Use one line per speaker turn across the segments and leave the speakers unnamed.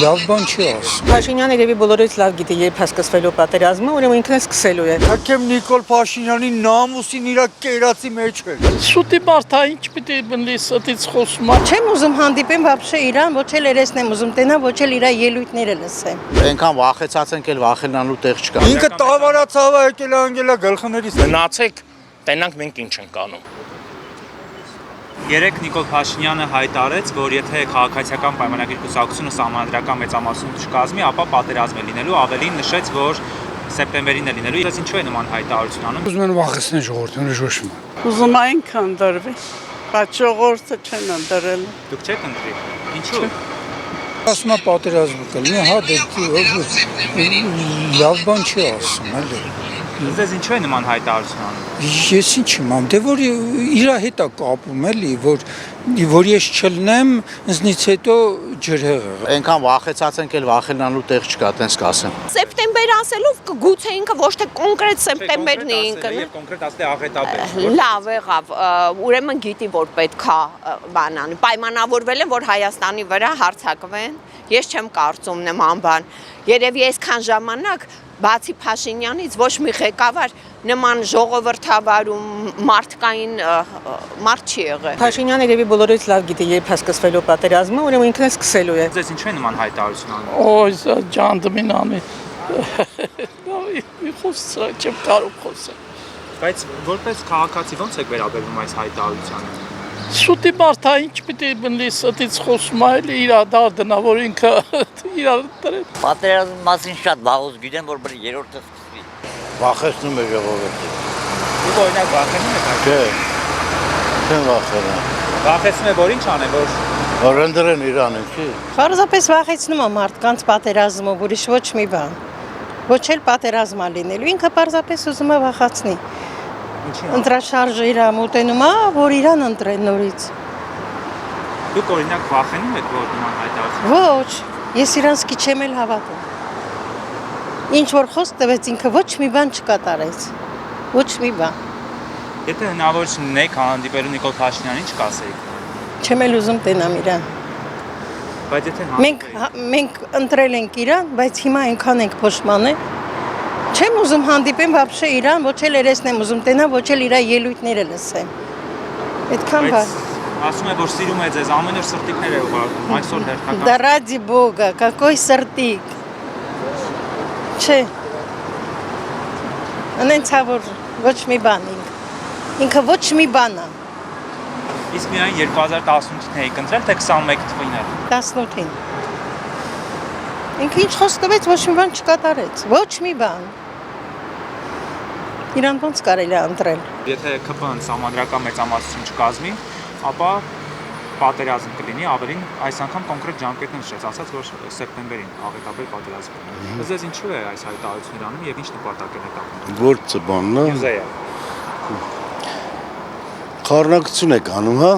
լավ բան չի ասում։
Փաշինյանը երևի բոլորից լավ գիտի, երբ հասկացվելու պատերազմը, ուրեմն ինքն էլ սկսելու է։
Թքեմ Նիկոլ Փաշինյանի նամուսին իր կերածի մեջ է։
Շուտի բարթա ինչ պիտի բնի ստից խոսում։
Չեմ ուզում հանդիպեմ вообще իրան, ոչ էլ երեսն եմ ուզում տենա, ոչ էլ իր ելույթները լսեմ։
Այնքան վախեցած ենք, էլ վախենալու տեղ չկա։
Ինքը տավարացավ է եկել անգելա գլխներից։
Մնացեք, տենանք մենք ինչ ենք անում։
Երեք Նիկոլ Փաշինյանը հայտարարեց, որ եթե քաղաքացիական պայմանագրի կուսակցությունը սահմանադրական մեծամասնություն չկազմի, ապա պատերազմ է լինելու, ավելին նշեց, որ սեպտեմբերին է լինելու։ Իսկ ինչու է նման հայտարարություն անում։
Ուզում են վախեցնել ժողովրդին, ոչ մի։
Ուզում այնքան դրվի, բայց ժողովուրդը չեն ընդրել։
Դուք չեք ընտրի։ Ինչու։
Ասում է պատերազմ կլինի, հա դե լավ բան չի ասում, էլի։
Ձեզ ինչու է նման հայտարարություն անում։
Ես ինչ իմամ, դե որ իր հետ է կապում էլի, որ ես չլնեմ, ինձնից հետո ջրհեղը։
Այնքան վախեցած ենք, էլ վախենալու տեղ չկա, տենց կասեմ։
Սեպտեմբեր ասելով գուցե ինքը ոչ թե կոնկրետ սեպտեմբերն է ինքը։
Եվ կոնկրետ ասել աղետաբեր։
Լավ եղավ, ուրեմն գիտի որ պետքա բանան։ Պայմանավորվել են որ Հայաստանի վրա հարձակվեն։ Ես չեմ կարծում նման բան։ Երևի այսքան ժամանակ բացի Փաշինյանից ոչ մի ղեկավար նման ժողովրդավար ու մարդկային մարդ չի եղել։
Փաշինյանը երևի բոլորից լավ գիտի, երբ հասկացվելու պատերազմը, ուրեմն ինքն էլ սկսելու է։
Ձեզ ինչու է նման հայտարարություն անում։
Օյ, ջանդմին անի։ Մի խոսա, չեմ կարող խոսել։
Բայց որպես քաղաքացի ո՞նց եք վերաբերվում այս հայտարարությանը։
Շուտի բարթա ինչ պիտի բնի ստից խոսում այլ իր դարդնա, որ ինքը իր դրել։
Պատերազմի մասին շատ վաղուց գիտեմ, որ երրորդը սկսվի։
Վախեցնում է ժողովուրդը։
Դուք օրինակ վախենում եք այդ։
Չէ։ Չեմ վախենում։
Վախեցնում է որ ինչ անեն,
Որ ընդրեն Իրանին, չի։
Պարզապես վախեցնում է մարդկանց պատերազմով, ուրիշ ոչ մի բան։ Ոչ էլ պատերազմա լինելու, ինքը պարզապես ուզում է վախացնի։ Ընտրաշարժը իր մոտենում է, որ իրան ընտրեն նորից։
Դուք օրինակ վախենում եք որ նման հայտարարություն։
Ոչ, ես իրանցքի չեմ էլ հավատում։ Ինչ որ խոսք տվեց ինքը ոչ մի բան չկատարեց։ Ոչ մի բան։
Եթե հնարավորություն ունեք հանդիպելու Նիկոլ Փաշինյանին, ինչ կասեիք։
Չեմ էլ ուզում տենամ իրան։
Բայց եթե
Մենք ընտրել ենք իրան, բայց հիմա այնքան ենք փոշմանել։ Չեմ ուզում հանդիպեմ вообще իրան, ոչ էլ երեսն եմ ուզում տենա, ոչ էլ իր ելույթները լսեմ։ Այդքան բան։
Ասում է որ սիրում է ձեզ, ամեն օր սրտիկներ է ուղարկում, այսօր հերթական։
Да ради Бога, какой սրտիկ։ Չէ։ Անենցավոր ոչ մի բան ինքը ոչ մի բան է։
Իսկ միայն 2018-ին եք ընտրել, թե 21 թվին է։
18-ին։ Ինքը ինչ խոսք տվեց, ոչ մի բան չկատարեց։ Ոչ մի բան։ Իրան ոնց կարելի է ընտրել։
Եթե ԿՊ-ն սահմանադրական մեծամասնություն չկազմի, ապա պատերազմ կլինի, ավելին այս անգամ կոնկրետ ժամկետն նշեց, ասաց որ սեպտեմբերին աղետաբեր պատերազմ կլինի։ Ձեզ ինչու է այս հայտարարությունները անում եւ ինչ նպատակ են հետապնդում։
Գործը բանն է։Յուզեյը։ Խառնակցություն եք անում, հա։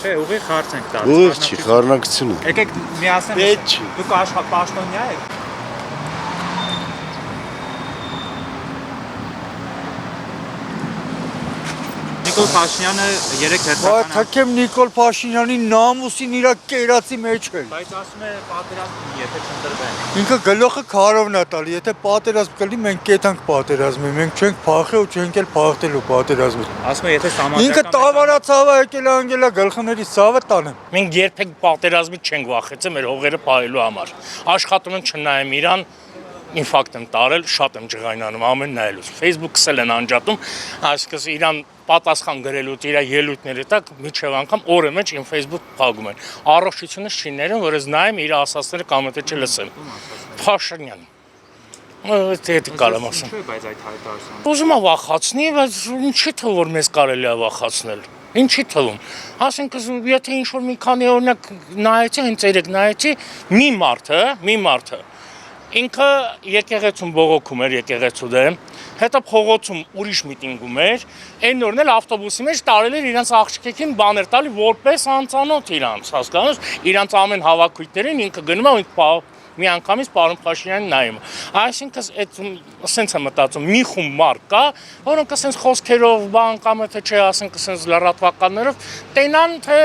Չէ, ուղիղ հարց ենք տալիս։
Ուղիղ չի, խառնակցություն է։
Եկեք միասին։
Պետք չի։
Դուք պաշտոնյա եք։ Նիկոլ Փաշինյանը երեք հերթական
Թքեմ Նիկոլ Փաշինյանի նամուսին իր կերածի մեջ է։
բայց ասում է պատերազմ կլինի, եթե չընտրվեն։
Ինքը գլուխը քարովն է տալի, եթե պատերազմ կլինի, մենք կետանք պատերազմի, մենք չենք փախել ու չենք էլ փախտելու պատերազմը։
Ասում է եթե
Ինքը տավարացավ է եկել անգելա գլխներից ցավը տանեմ։
Մենք երբեք պատերազմի չենք վախեցել մեր հողերը պահելու համար։ Աշխատում ենք չնայեմ իրան, ինֆակտ եմ տարել, շատ եմ ջղայնանում ամեն նայելուց։ Facebook-ս էլ են անջատում, այսինքն իրան պատասխան գրելուց իր ելույթների տակ միջև անգամ օրը մեջ իմ Facebook փակում են։ Առողջությունս չի ներում, որ ես նայեմ իր ասածները կամ եթե չլսեմ։ Փաշինյան։ Դա կարամ ասեմ։
Ինչու է բայց այդ հայտարարությունը։
Ուզում եմ վախացնի, բայց ինչի՞ թվում որ մեզ կարելի է վախացնել։ Ինչի՞ թվում։ Ասենք եթե ինչ-որ մի քանի օրինակ նայեցի, հենց երեք նայեցի, մի մարդ ինքը եկեղեցում բողոքում էր եկեղեցու դեմ, հետո փողոցում ուրիշ միտինգում էր, այն օրն էլ ավտոբուսի մեջ տարել էր իրանց աղջիկին բաներ տալի որպես անծանոթ իրանց, հասկանու՞մ, իրանց ամեն հավաքույթներին ինքը գնում է ու միանգամից պարոն Փաշինյանին նայում։ Այսինքն այդ սենց է մտածում, մի խումբ մարդ կա, որոնք ասենց խոսքերով, բան կամ թե չէ, ասենք ասենց լրատվականներով տենան թե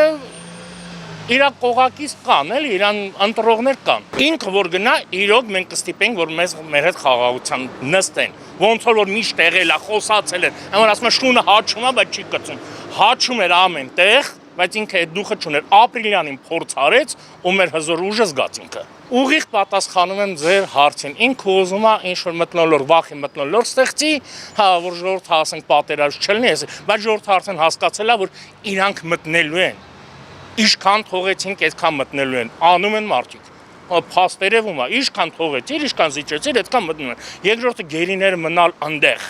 իր կողակից կան, էլի, իրան ընտրողներ կան։ Ինքը որ գնա, իրոք մենք կստիպենք, որ մեր հետ խաղաղության նստեն։ Ոնց որ միշտ եղել է, խոսացել են, այնոր ասում են շունը հաչում է, բայց չի կծում։ Հաչում էր ամեն տեղ, բայց ինքը այդ դուխը չուներ։ Ապրիլյանին փորձ արեց ու մեր հզոր ուժը զգաց ինքը։ Ուղիղ պատասխանում եմ ձեր հարցին։ Ինքը ուզում է ինչ-որ մթնոլորտ, վախի մթնոլորտ ստեղծի, հա, որ ժողովուրդը ասենք պատերազմ չլինի, բայց ժողովուրդը արդեն հասկացել է, որ իրանք մտնելու են։ Ինչքան թողեցինք, այդքան մտնելու են։ Անում են մարդիկ։ Փաստերևում է, ինչքան թողեցիր, ինչքան զիջեցիր, այդքան մտնում են։ Երկրորդը գերիները մնալ այնտեղ։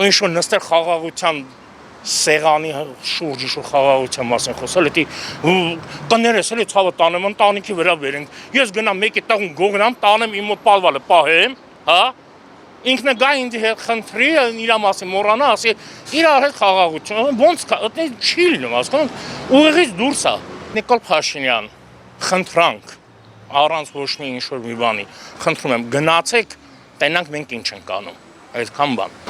Ու ինչ-որ նստել խաղաղության սեղանի շուրջ ինչ-որ խաղաղության մասին խոսել, էդի կներես էլի ցավը տանեմ, ընտանիքի վրա վերենք։ Ես գնամ մեկի տաղուն գողնամ, տանեմ իմ մոտ պալվալը պահեմ, հա։ Ինքն գա ինձ հետ խնդրի, իր մասին մոռանա, ասի իր հետ խաղաղություն, ոնց կա, դա չի լինում, հասկանու՞մ, ուղիղից դուրս է։ Նիկոլ Փաշինյան, խնդրանք, առանց ոչ մի ինչ-որ մի բանի, խնդրում եմ, գնացեք, տենանք մենք ինչ ենք անում, այդքան բան։